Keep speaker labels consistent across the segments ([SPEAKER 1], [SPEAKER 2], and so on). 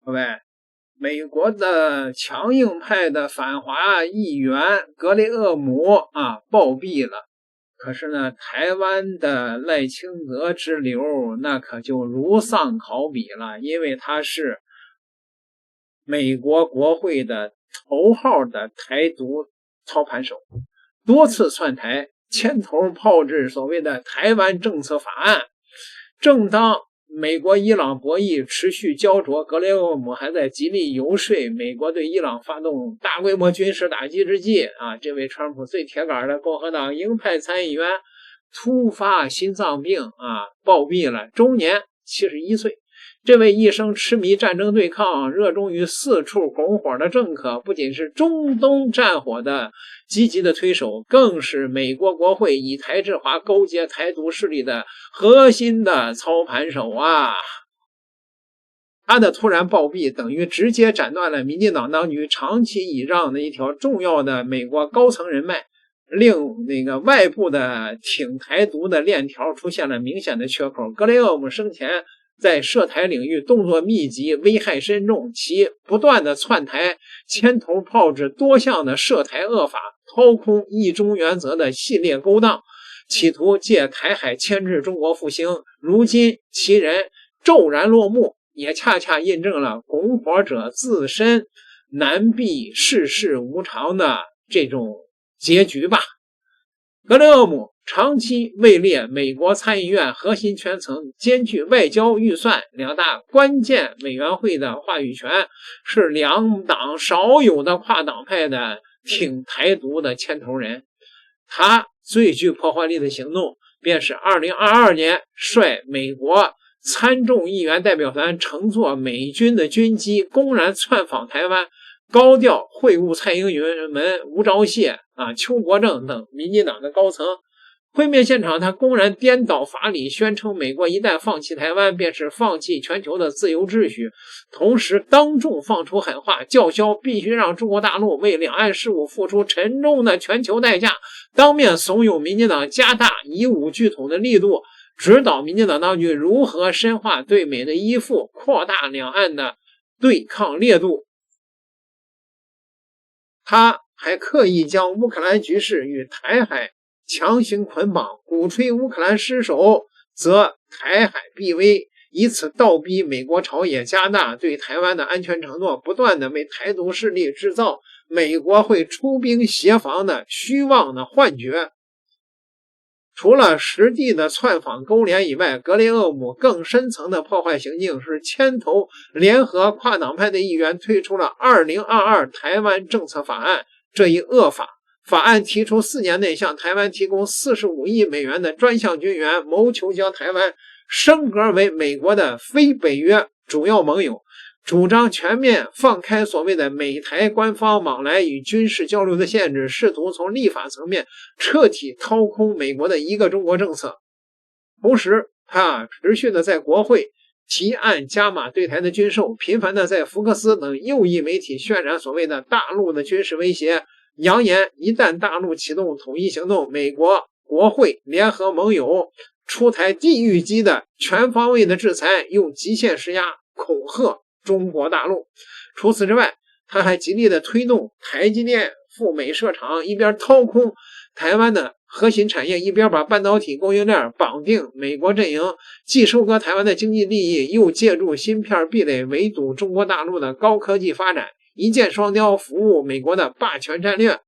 [SPEAKER 1] 各位，美国的强硬派的反华议员格雷厄姆暴毙了。可是呢，台湾的赖清德之流那可就如丧考妣了，因为他是美国国会的头号的台独操盘手，多次窜台，牵头炮制所谓的台湾政策法案。正当美国伊朗博弈持续焦灼，格雷厄姆还在极力游说美国对伊朗发动大规模军事打击之际这位川普最铁杆的共和党鹰派参议员突发心脏病暴毙了，终年71岁。这位一生痴迷战争对抗、热衷于四处拱火的政客，不仅是中东战火的积极的推手，更是美国国会以台制华勾结台独势力的核心的操盘手他的突然暴毙等于直接斩断了民进党当局长期倚仗的一条重要的美国高层人脉，令那个外部的挺台独的链条出现了明显的缺口。格雷厄姆生前在涉台领域动作密集，危害深重，其不断的窜台，牵头炮制多项的涉台恶法，掏空一中原则的系列勾当，企图借台海牵制中国复兴。如今其人骤然落幕，也恰恰印证了拱火者自身难避世事无常的这种结局吧。格雷厄姆长期位列美国参议院核心圈层，兼具外交、预算两大关键委员会的话语权，是两党少有的跨党派的挺台独的牵头人。他最具破坏力的行动便是2022年率美国参众议员代表团乘坐美军的军机公然窜访台湾，高调会晤蔡英文、吴钊燮邱国正等民进党的高层。会面现场，他公然颠倒法理，宣称美国一旦放弃台湾，便是放弃全球的自由秩序，同时当众放出狠话，叫嚣必须让中国大陆为两岸事务付出沉重的全球代价，当面怂恿民进党加大以武拒统的力度，指导民进党当局如何深化对美的依附，扩大两岸的对抗烈度。他还刻意将乌克兰局势与台海强行捆绑，鼓吹乌克兰失守则台海必危，以此倒逼美国朝野加大对台湾的安全承诺，不断的为台独势力制造美国会出兵协防的虚妄的幻觉。除了实地的窜访勾连以外，格雷厄姆更深层的破坏行径是牵头联合跨党派的议员推出了2022台湾政策法案这一恶法。法案提出4年内向台湾提供45亿美元的专项军援，谋求将台湾升格为美国的非北约主要盟友，主张全面放开所谓的美台官方往来与军事交流的限制，试图从立法层面彻底掏空美国的一个中国政策。同时他持续的在国会提案加码对台的军售，频繁的在福克斯等右翼媒体渲染所谓的大陆的军事威胁，扬言一旦大陆启动统一行动，美国国会联合盟友出台地狱级的全方位的制裁，用极限施压恐吓中国大陆。除此之外，他还极力的推动台积电赴美设厂，一边掏空台湾的核心产业，一边把半导体供应链绑定美国阵营，既收割台湾的经济利益，又借助芯片壁垒围堵中国大陆的高科技发展，一箭双雕，服务美国的霸权战略。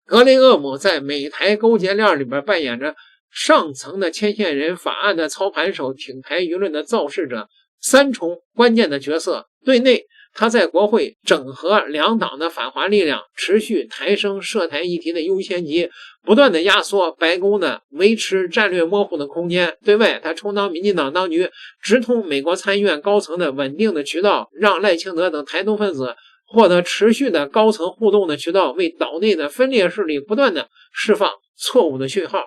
[SPEAKER 1] 格雷厄姆在美台勾结链里边扮演着上层的牵线人、法案的操盘手、挺台舆论的造势者三重关键的角色。对内，他在国会整合两党的反华力量，持续抬升涉台议题的优先级，不断的压缩白宫的维持战略模糊的空间。对外，他充当民进党当局直通美国参议院高层的稳定的渠道，让赖清德等台独分子获得持续的高层互动的渠道，为岛内的分裂势力不断的释放错误的讯号。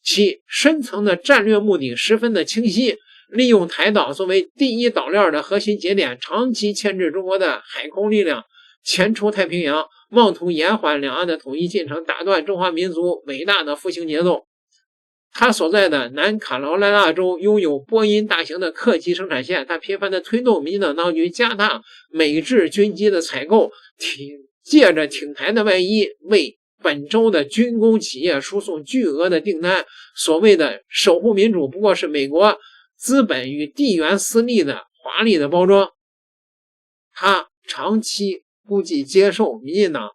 [SPEAKER 1] 其深层的战略目的十分的清晰，利用台岛作为第一岛链的核心节点，长期牵制中国的海空力量前出太平洋，妄图延缓两岸的统一进程，打断中华民族伟大的复兴节奏。他所在的南卡罗来纳州拥有波音大型的客机生产线，他频繁地推动民进党当局加大美制军机的采购，借着挺台的外衣为本州的军工企业输送巨额的订单。所谓的守护民主不过是美国资本与地缘私利的华丽的包装。他长期估计接受民进党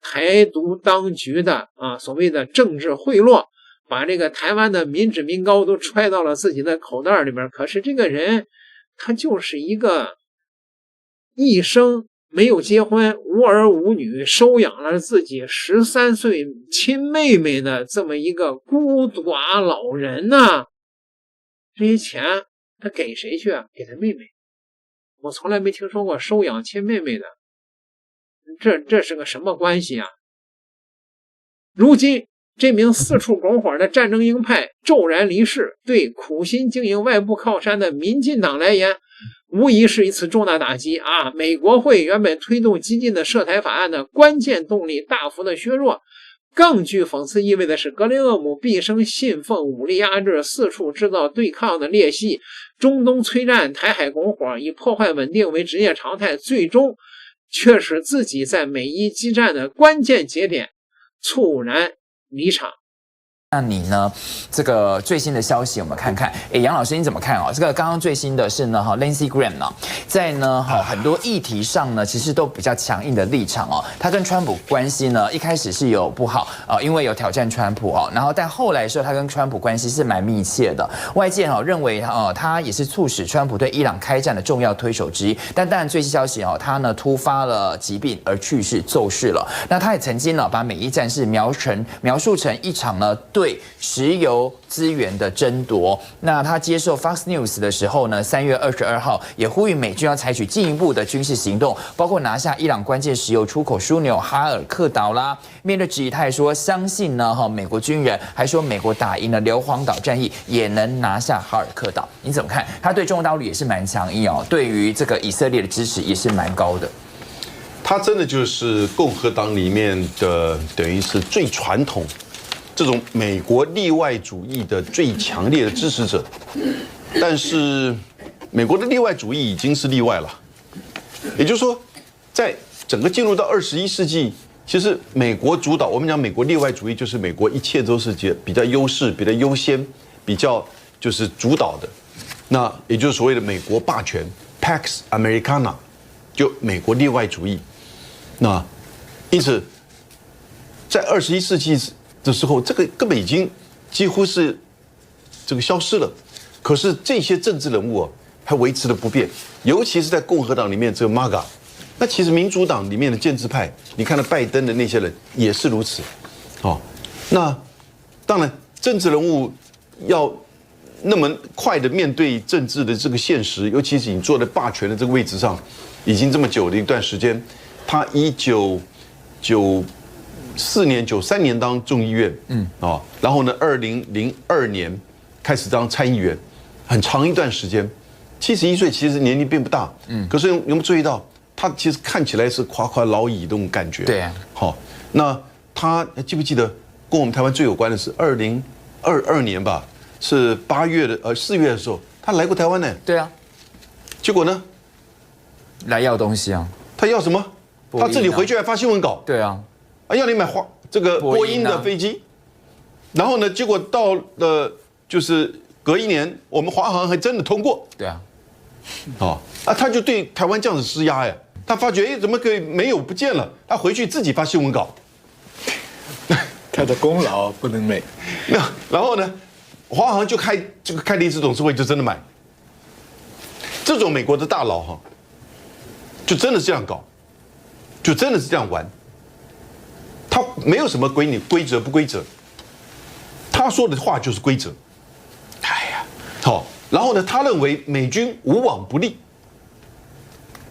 [SPEAKER 1] 台独当局的所谓的政治贿赂，把这个台湾的民脂民膏都揣到了自己的口袋里边。可是这个人他就是一个一生没有结婚，无儿无女，收养了自己13岁亲妹妹的这么一个孤寡老人呢。这些钱他给谁去啊？给他妹妹。我从来没听说过收养亲妹妹的，这是个什么关系啊？如今这名四处拱火的战争鹰派骤然离世，对苦心经营外部靠山的民进党来言，无疑是一次重大打击啊！美国会原本推动激进的涉台法案的关键动力大幅的削弱。更具讽刺意味的是，格雷厄姆毕生信奉武力压制，四处制造对抗的裂隙，中东摧战、台海拱火，以破坏稳定为职业常态，最终却使自己在美伊激战的关键节点猝然离场。
[SPEAKER 2] 那你呢？这个最新的消息我们看看。杨老师你怎么看哦？这个刚刚最新的是呢，Lindsey Graham 呢，在呢很多议题上呢，其实都比较强硬的立场哦。他跟川普关系呢，一开始是有不好因为有挑战川普哦，然后但后来的时候，他跟川普关系是蛮密切的。外界认为他也是促使川普对伊朗开战的重要推手之一。但当然最新消息他呢突发了疾病而去世骤逝了。那他也曾经把美伊战事描述成一场呢对石油资源的争夺。那他接受 Fox News 的时候呢，3月22号也呼吁美军要采取进一步的军事行动，包括拿下伊朗关键石油出口枢纽哈尔克岛啦。面对质疑，他也说相信呢美国军人，还说美国打赢了硫磺岛战役，也能拿下哈尔克岛。你怎么看？他对中国大陆也是蛮强硬哦，对于这个以色列的支持也是蛮高的。
[SPEAKER 3] 他真的就是共和党里面的等于是最传统这种美国例外主义的最强烈的支持者。但是美国的例外主义已经是例外了，也就是说在整个进入到21世纪，其实美国主导，我们讲美国例外主义就是美国一切都是比较优势、比较优先、比较就是主导的，那也就是所谓的美国霸权 Pax Americana， 就美国例外主义。那因此在21世纪的时候，这个根本已经几乎是这个消失了。可是这些政治人物还维持了不变，尤其是在共和党里面这个 MAGA， 那其实民主党里面的建制派，你看到拜登的那些人也是如此。那当然政治人物要那么快的面对政治的这个现实，尤其是你坐在霸权的这个位置上，已经这么久的一段时间。他1994年、93年当众议院，然后呢，2002年开始当参议员，很长一段时间，71岁，其实年龄并不大，可是有没有注意到，他其实看起来是夸夸老矣那种感觉。
[SPEAKER 2] 对啊，
[SPEAKER 3] 好，那他记不记得跟我们台湾最有关的是2022年吧？是4月的时候，他来过台湾呢。对啊，结果呢，
[SPEAKER 2] 来要东西啊。
[SPEAKER 3] 他要什么？他自己回去还发新闻稿。
[SPEAKER 2] 对啊，
[SPEAKER 3] 要你买这个波音的飞机，然后呢，结果到了就是隔一年，我们华航还真的通过。
[SPEAKER 2] 对啊，
[SPEAKER 3] 他就对台湾这样子施压呀。他发觉怎么可以没有不见了？他回去自己发新闻稿。
[SPEAKER 4] 他的功劳不能没。
[SPEAKER 3] 然后呢，华航就开了一次董事会，就真的买。这种美国的大佬就真的是这样搞，就真的是这样玩。他没有什么规则不规则，他说的话就是规则。然后呢，他认为美军无往不利，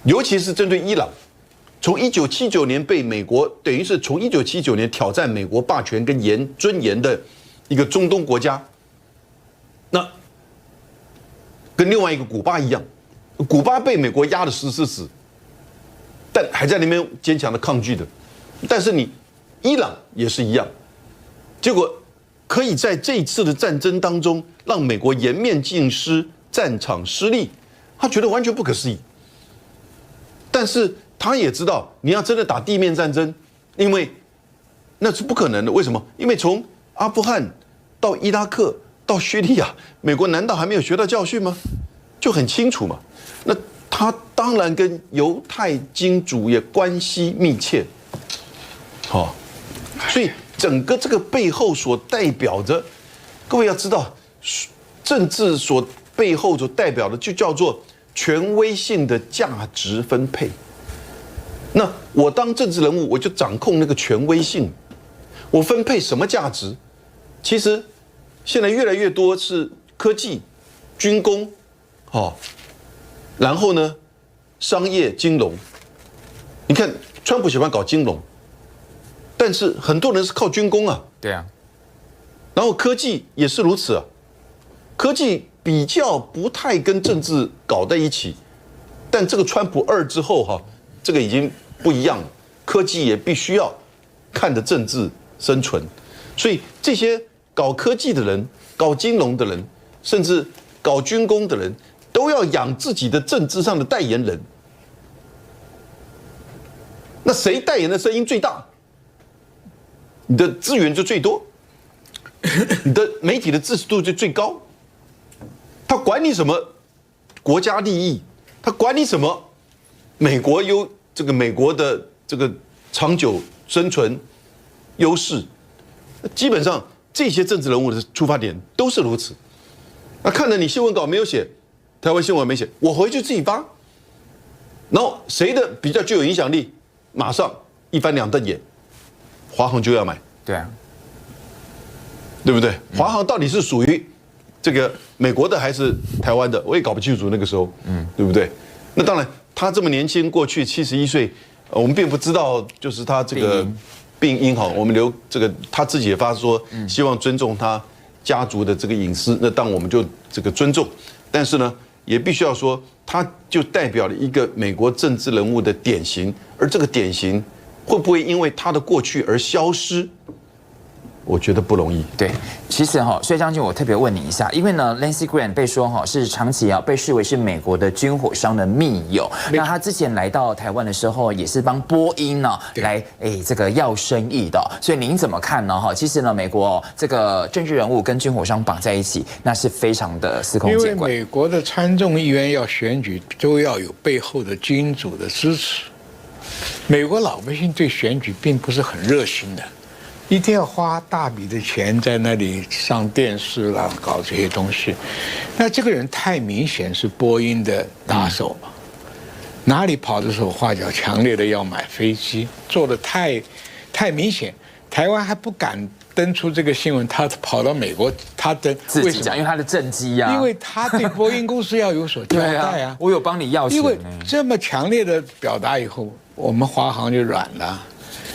[SPEAKER 3] 尤其是针对伊朗。从1979年被美国等于是从1979年挑战美国霸权跟尊严的一个中东国家，那跟另外一个古巴一样，古巴被美国压得死，但还在那边坚强的抗拒的。但是你伊朗也是一样，结果可以在这一次的战争当中让美国颜面尽失、战场失利，他觉得完全不可思议。但是他也知道，你要真的打地面战争，因为那是不可能的。为什么？因为从阿富汗到伊拉克到叙利亚，美国难道还没有学到教训吗？就很清楚嘛。那他当然跟犹太金主也关系密切，好，所以整个这个背后所代表着，各位要知道，政治所背后所代表的就叫做权威性的价值分配。那我当政治人物，我就掌控那个权威性，我分配什么价值？其实现在越来越多是科技、军工，然后呢，商业、金融。你看，川普喜欢搞金融，但是很多人是靠军工啊。
[SPEAKER 2] 对啊。
[SPEAKER 3] 然后科技也是如此啊，科技比较不太跟政治搞在一起，但这个川普2之后这个已经不一样了，科技也必须要看着政治生存，所以这些搞科技的人、搞金融的人，甚至搞军工的人，都要养自己的政治上的代言人。那谁代言的声音最大，你的资源就最多，你的媒体的支持度就最高。他管你什么国家利益，他管你什么美国美国的这个长久生存优势，基本上这些政治人物的出发点都是如此。那看了你新闻稿没有写，台湾新闻没写，我回去自己发。然后谁的比较具有影响力，马上一翻两瞪眼，华航就要买。
[SPEAKER 2] 对啊，
[SPEAKER 3] 对不对？华航到底是属于这个美国的还是台湾的？我也搞不清楚那个时候，对不对？那当然，他这么年轻，过去71岁，我们并不知道，就是他这个病因我们他自己也发说，希望尊重他家族的这个隐私。那当我们就这个尊重，但是呢，也必须要说，他就代表了一个美国政治人物的典型，而这个典型会不会因为他的过去而消失？我觉得不容易。
[SPEAKER 2] 对，其实薛将军，我特别问你一下，因为呢 ，Lindsey Graham 被说是长期被视为是美国的军火商的密友。那他之前来到台湾的时候，也是帮波音呢来这个要生意的。所以您怎么看呢？其实呢，美国这个政治人物跟军火商绑在一起，那是非常的司空见惯。
[SPEAKER 4] 因为美国的参众议员要选举，都要有背后的君主的支持。美国老百姓对选举并不是很热心的。一定要花大笔的钱在那里上电视啦，搞这些东西。那这个人太明显是波音的打手嘛，哪里跑的时候画脚强烈的要买飞机，做的太明显。台湾还不敢登出这个新闻，他跑到美国，他登
[SPEAKER 2] 自己讲，因为他的政绩啊，
[SPEAKER 4] 因为他对波音公司要有所交代啊。
[SPEAKER 2] 我有帮你要钱，
[SPEAKER 4] 因为这么强烈的表达以后，我们华航就软了。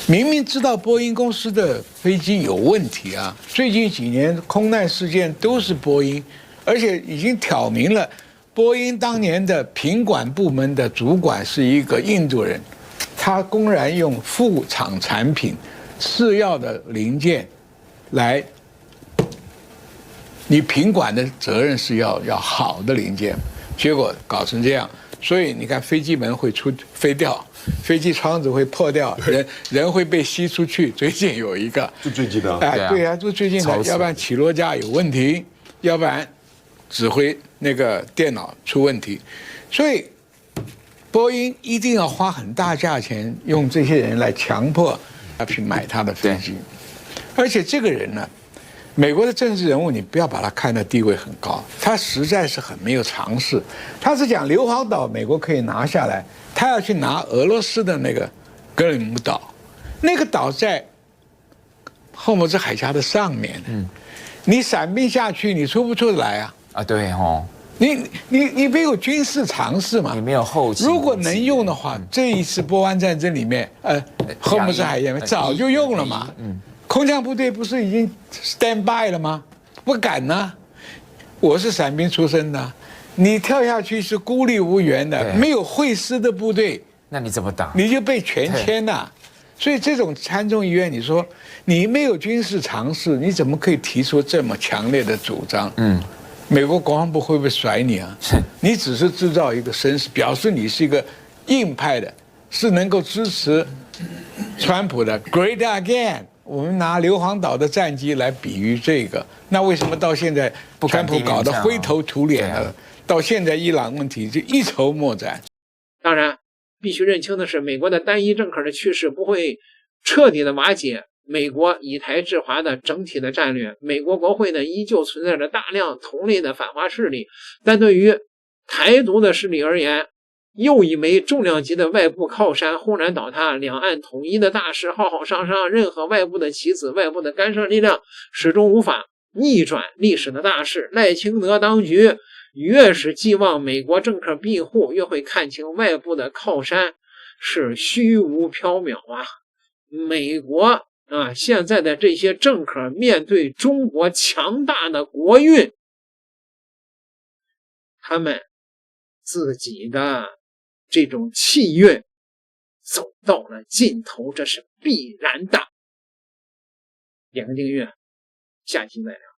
[SPEAKER 4] 明明知道波音公司的飞机有问题啊，最近几年空难事件都是波音，而且已经挑明了，波音当年的品管部门的主管是一个印度人，他公然用副厂产品、次要的零件来，你品管的责任是要好的零件，结果搞成这样，所以你看飞机门会飞掉。飞机窗子会破掉，人会被吸出去。最近有一个，
[SPEAKER 3] 就最近的，
[SPEAKER 4] 对啊，就最近的，要不然起落架有问题，要不然指挥那个电脑出问题，所以波音一定要花很大价钱，用这些人来强迫要去买他的飞机，而且这个人呢，美国的政治人物，你不要把他看得地位很高，他实在是很没有常识。他是讲硫磺岛，美国可以拿下来。他要去拿俄罗斯的那个格里姆岛，那个岛在霍姆兹海峡的上面。你伞兵下去，你出不出来啊？
[SPEAKER 2] 啊，对哦。
[SPEAKER 4] 你没有军事常识嘛？
[SPEAKER 2] 你没有后勤。
[SPEAKER 4] 如果能用的话，这一次波湾战争里面，霍姆兹海峡早就用了嘛。空降部队不是已经 stand by 了吗？不敢呢。我是伞兵出身的。你跳下去是孤立无援的，没有会师的部队，
[SPEAKER 2] 那你怎么打？
[SPEAKER 4] 你就被全歼了。所以这种参众议院，你说你没有军事常识，你怎么可以提出这么强烈的主张？美国国防部会不会甩你啊？你只是制造一个声势，表示你是一个硬派的，是能够支持川普的 Great Again。我们拿硫磺岛的战机来比喻这个，那为什么到现在川普搞得灰头土脸了？到现在伊朗问题就一筹莫展。
[SPEAKER 1] 当然，必须认清的是，美国的单一政客的趋势不会彻底的瓦解美国以台制华的整体的战略。美国国会呢，依旧存在着大量同类的反华势力，但对于台独的势力而言，又一枚重量级的外部靠山轰然倒塌，两岸统一的大势浩浩汤汤，任何外部的棋子、外部的干涉力量始终无法逆转历史的大势。赖清德当局越是寄望美国政客庇护，越会看清外部的靠山是虚无缥缈啊！美国现在的这些政客面对中国强大的国运，他们自己的这种气运走到了尽头，这是必然的。点个订阅，下期再聊。